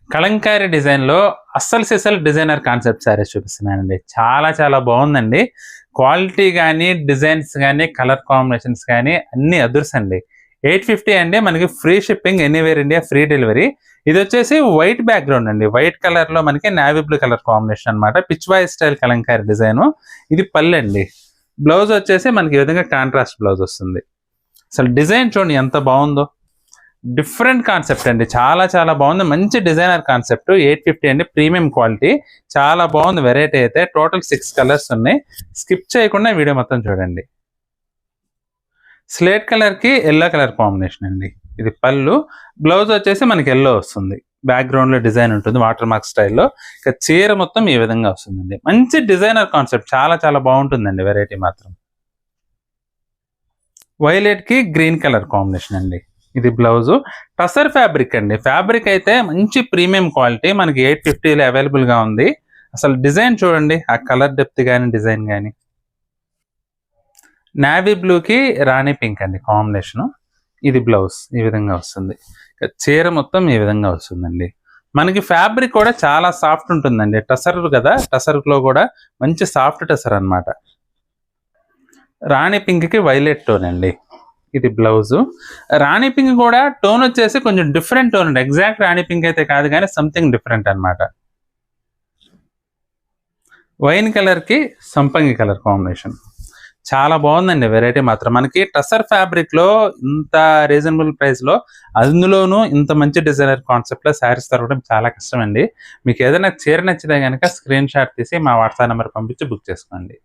కలంకారీ డిజైన్‌లో అస్సలు సిసలు designer concept saris చూపిస్తున్నానండి. చాలా చాలా బావుందండి. క్వాలిటీ గాని, డిజైన్స్ గాని, కలర్ కాంబినేషన్స్ గాని అన్నీ అదుర్సండి. 850 అండి. మనకి free shipping anywhere India free delivery. ఇదొచ్చేసి వైట్ బ్యాక్‌గ్రౌండ్ అండి. వైట్ కలర్‌లో మనకి నేవీ బ్లూ కలర్ కాంబినేషన్ అన్నమాట. Pichwai style Kalamkari design. ఇది పళ్ళండి. బ్లౌజ్ వచ్చేసి మనకి ఈ విధంగా కాంట్రాస్ట్ బ్లౌజ్ వస్తుంది. అసలు డిజైన్ చూడండి ఎంత బావుందో. డిఫరెంట్ కాన్సెప్ట్ అండి. చాలా చాలా బాగుంది. మంచి డిజైనర్ కాన్సెప్ట్. 850 అండి. Premium quality. చాలా బాగుంది వెరైటీ అయితే. టోటల్ 6 కలర్స్ ఉన్నాయి. స్కిప్ చేయకుండా వీడియో మొత్తం చూడండి. స్లేట్ కలర్ కి ఎల్లో కలర్ కాంబినేషన్ అండి. ఇది పళ్ళు. బ్లౌజ్ వచ్చేసి మనకి ఎల్లో వస్తుంది. బ్యాక్గ్రౌండ్ లో డిజైన్ ఉంటుంది వాటర్ మార్క్ స్టైల్లో. ఇక చీర మొత్తం ఈ విధంగా వస్తుందండి. మంచి డిజైనర్ కాన్సెప్ట్. చాలా చాలా బాగుంటుందండి వెరైటీ మాత్రం. వైలెట్ కి గ్రీన్ కలర్ కాంబినేషన్ అండి. ఇది బ్లౌజ్. టసర్ ఫ్యాబ్రిక్ అండి. ఫ్యాబ్రిక్ అయితే మంచి ప్రీమియం క్వాలిటీ. మనకి 850లో అవైలబుల్ గా ఉంది. అసలు డిజైన్ చూడండి. ఆ కలర్ డెప్త్ గానీ డిజైన్ గానీ. నావీ బ్లూ కి రాణి పింక్ అండి కాంబినేషన్. ఇది బ్లౌజ్ ఈ విధంగా వస్తుంది. చీర మొత్తం ఈ విధంగా వస్తుందండి. మనకి ఫ్యాబ్రిక్ కూడా చాలా సాఫ్ట్ ఉంటుందండి. టసర్ కదా, టసర్ లో కూడా మంచి సాఫ్ట్ టసర్ అన్నమాట. రాణి పింక్ కి వైలెట్ టోన్ అండి. ఇది బ్లౌజ్. రాణి పింక్ కూడా టోన్ వచ్చేసి కొంచెం డిఫరెంట్ టోన్ అండి. ఎగ్జాక్ట్ రాణి పింక్ అయితే కాదు కానీ సంథింగ్ డిఫరెంట్ అన్నమాట. వైన్ కలర్ కి సంపంగి కలర్ కాంబినేషన్. చాలా బాగుందండి వెరైటీ మాత్రం. మనకి టసర్ ఫ్యాబ్రిక్ లో ఇంత రీజనబుల్ ప్రైస్ లో, అందులోనూ ఇంత మంచి డిజైనర్ కాన్సెప్ట్ లో శారీస్ దొరకడం చాలా కష్టం అండి. మీకు ఏదైనా చీర నచ్చితే కనుక స్క్రీన్ షాట్ తీసి మా వాట్సాప్ నెంబర్ పంపించి బుక్ చేసుకోండి.